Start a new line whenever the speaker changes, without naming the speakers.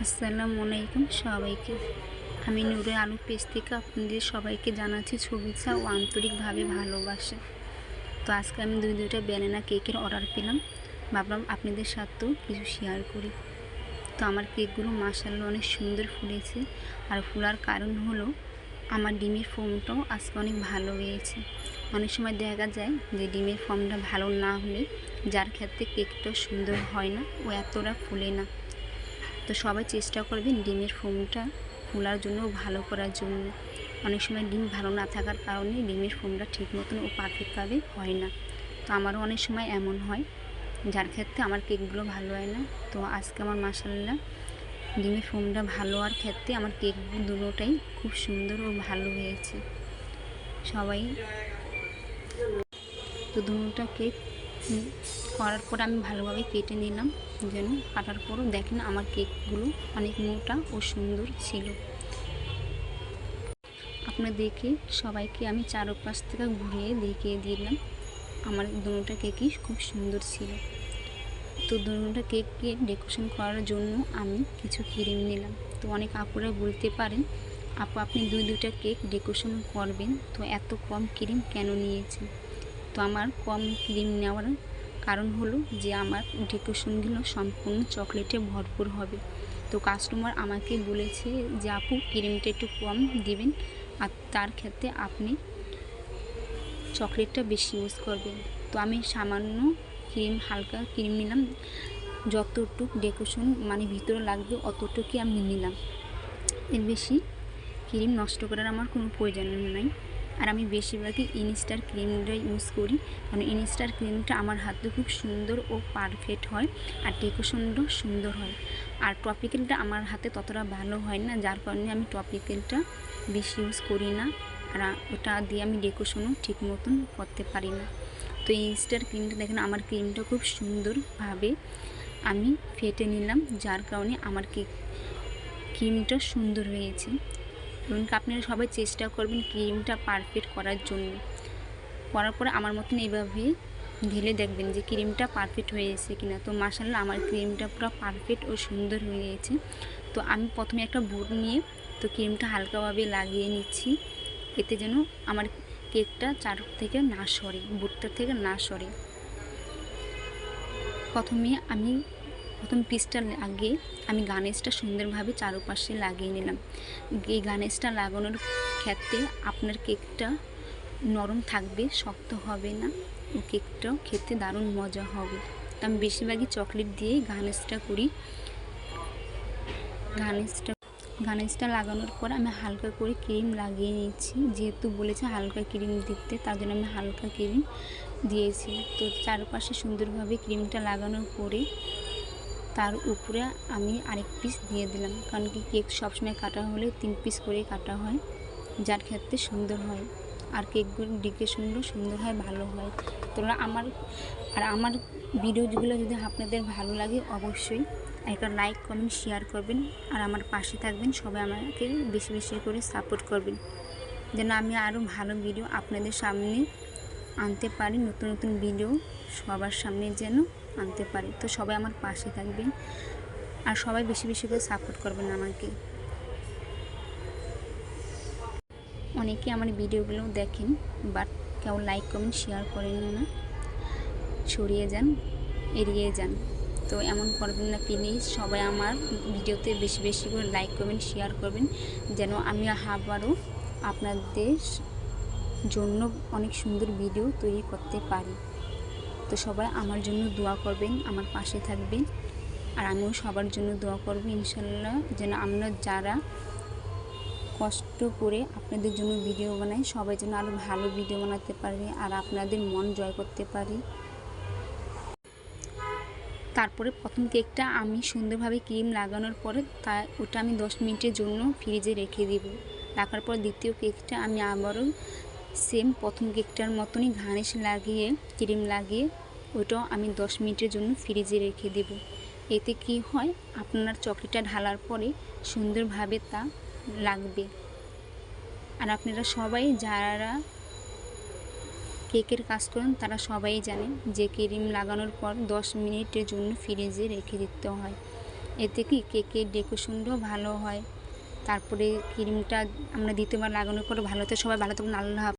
আসসালামু আলাইকুম সবাইকে। আমি নূরে আলু পেজ থেকে আপনাদের সবাইকে জানাচ্ছি শুভেচ্ছা ও আন্তরিকভাবে ভালোবাসা। তো আজকে আমি দুইটা ব্যানানা কেকের অর্ডার পেলাম, ভাবলাম আপনাদের সাথেও কিছু শেয়ার করি। তো আমার কেকগুলো মাশাআল্লাহ অনেক সুন্দর ফুলেছে, আর ফোলার কারণ হলো আমার ডিমের ফোমটাও আজকে অনেক ভালো হয়েছে। অনেক সময় দেখা যায় যে ডিমের ফোমটা ভালো না হলে যার ক্ষেত্রে কেকটাও সুন্দর হয় না ও এতটা ফুলে না। তো সবাই চেষ্টা করবেন ডিমের ফোমটা ফোলার জন্য ও ভালো করার জন্য। অনেক সময় ডিম ভালো না থাকার কারণে ডিমের ফোমটা ঠিক মতন ও পারফেক্টভাবে হয় না। তো আমারও অনেক সময় এমন হয়, যার ক্ষেত্রে আমার কেকগুলো ভালো হয় না। তো আজকে আমার মাশাআল্লাহ ডিমের ফোমটা ভালো হওয়ার ক্ষেত্রে আমার কেকগুলো দুটোটাই খুব সুন্দর ও ভালো হয়েছে। সবাই তো দুটোটা কেক করার পর আমি ভালোভাবে কেটে নিলাম, যেন কাটার পরও দেখেন আমার কেকগুলো অনেক মোটা ও সুন্দর ছিল। আপনার দেখে সবাইকে আমি চারপাশ থেকে ঘুরিয়ে দেখিয়ে দিলাম আমার দুটোটা কেকই খুব সুন্দর ছিল। তো দুটোটা কেককে ডেকোরেশন করার জন্য আমি কিছু ক্রিম নিলাম। তো অনেক আপুরা বলতে পারেন, আপু আপনি দুইটা কেক ডেকোরেশন করবেন, তো এত কম ক্রিম কেন নিয়েছেন? তো আমার কম ক্রিম নেওয়ার কারণ হলো যে আমার ডেকোরেশনগুলো সম্পূর্ণ চকলেটে ভরপুর হবে। তো কাস্টমার আমাকে বলেছে যে আপু ক্রিমটা একটু কম দিবেন, আর তার ক্ষেত্রে আপনি চকলেটটা বেশি ইউজ করবেন। তো আমি সামান্য ক্রিম, হালকা ক্রিম নিলাম, যতটুক ডেকোরেশন মানে ভিতরে লাগবে অতটুকুই আমি নিলাম। এর বেশি ক্রিম নষ্ট করার আমার কোনো প্রয়োজন নাই। আর আমি বেশিরভাগই ইনস্টার ক্রিমটা ইউজ করি, কারণ ইনস্টার ক্রিমটা আমার হাতে খুব সুন্দর ও পারফেক্ট হয়, আর ডেকোরেশনটাও সুন্দর হয়। আর টপিক্যালটা আমার হাতে ততটা ভালো হয় না, যার কারণে আমি টপিক্যালটা বেশি ইউজ করি না, আর ওটা দিয়ে আমি ডেকোরেশনও ঠিক মতন করতে পারি না। তো ইনস্টার ক্রিমটা দেখেন আমার ক্রিমটা খুব সুন্দরভাবে আমি ফেটে নিলাম, যার কারণে আমার ক্রিমটা সুন্দর হয়েছে। এবং আপনারা সবাই চেষ্টা করবেন ক্রিমটা পারফেক্ট করার জন্য। করার পরে আমার মতন এইভাবে ঢেলে দেখবেন যে ক্রিমটা পারফেক্ট হয়েছে কিনা। তো মাশাআল্লাহ আমার ক্রিমটা পুরো পারফেক্ট ও সুন্দর হয়েছে। তো আমি প্রথমে একটা বোর্ড নিয়ে তো ক্রিমটা হালকাভাবে লাগিয়ে নিচ্ছি, এতে যেন আমার কেকটা চার থেকে না সরে, বোর্ডটা থেকে না সরে। প্রথম পিসটা লাগিয়ে আমি গার্নিশটা সুন্দরভাবে চারপাশে লাগিয়ে নিলাম। এই গার্নিশটা লাগানোর ক্ষেত্রে আপনার কেকটা নরম থাকবে, শক্ত হবে না, ও কেকটাও খেতে দারুণ মজা হবে। তো আমি বেশিরভাগই চকলেট দিয়েই গার্নিশটা করি। গার্নিশটা লাগানোর পর আমি হালকা করে ক্রিম লাগিয়ে নিচ্ছি, যেহেতু বলেছে হালকা ক্রিম দিতে, তার জন্য আমি হালকা ক্রিম দিয়েছি। তো চারপাশে সুন্দরভাবে ক্রিমটা লাগানোর পরে তার উপরে আমি আরেক পিস দিয়ে দিলাম, কারণ কি কেক সবসময় কাটা হলে 3 পিস করে কাটা হয়, যার ক্ষেত্রে সুন্দর হয়, আর কেকগুলো ডেকোরেশনগুলো সুন্দর হয়, ভালো হয়। তো আমার ভিডিওগুলো যদি আপনাদের ভালো লাগে অবশ্যই একটা লাইক, কমেন্ট, শেয়ার করবেন, আর আমার পাশে থাকবেন। সবাই আমাকে বেশি বেশি করে সাপোর্ট করবেন, যেন আমি আরও ভালো ভিডিও আপনাদের সামনে আনতে পারি, নতুন নতুন ভিডিও সবার সামনে যেন আনতে পারি। তো সবাই আমার পাশে থাকবেন, আর সবাই বেশি বেশি করে সাপোর্ট করবেন আমাকে। অনেকে আমার ভিডিওগুলো দেখেন, বাট কেউ লাইক, কমেন্ট, শেয়ার করেন না, সরিয়ে যান, এড়িয়ে যান। তো এমন করবেন না প্লিজ। সবাই আমার ভিডিওতে বেশি বেশি করে লাইক, কমেন্ট, শেয়ার করবেন, যেন আমি আবারও আপনাদের জন্য অনেক সুন্দর ভিডিও তৈরি করতে পারি। তো সবাই আমার জন্য দোয়া করবেন, আমার পাশে থাকবেন, আর আমিও সবার জন্য দোয়া করব ইনশাল্লাহ, যেন আমরা যারা কষ্ট করে আপনাদের জন্য ভিডিও বানাই, সবাই যেন আরও ভালো ভিডিও বানাতে পারি, আর আপনাদের মন জয় করতে পারি। তারপরে প্রথম কেকটা আমি সুন্দরভাবে ক্রিম লাগানোর পরে ওটা আমি 10 মিনিটের জন্য ফ্রিজে রেখে দিব। রাখার পর দ্বিতীয় কেকটা আমি আবারও সেম প্রথম কেকটার মতনই গার্নিশ লাগিয়ে, ক্রিম লাগিয়ে ওটাও আমি 10 মিনিটের জন্য ফ্রিজে রেখে দেব। এতে কি হয়, আপনার চকলেটটা ঢালার পরে সুন্দরভাবে তা লাগবে। আর আপনারা সবাই যারা কেকের কাজ করেন তারা সবাই জানেন যে ক্রিম লাগানোর পর 10 মিনিটের জন্য ফ্রিজে রেখে দিতে হয়। এতে কি কেকের ডেকোরেশনটাও ভালো হয়। তারপরে ক্রিমটা আমরা দ্বিতীয়বার লাগানোর পরে ভালো, তো সবাই ভালো থাকুন, আল্লাহ হাফেজ।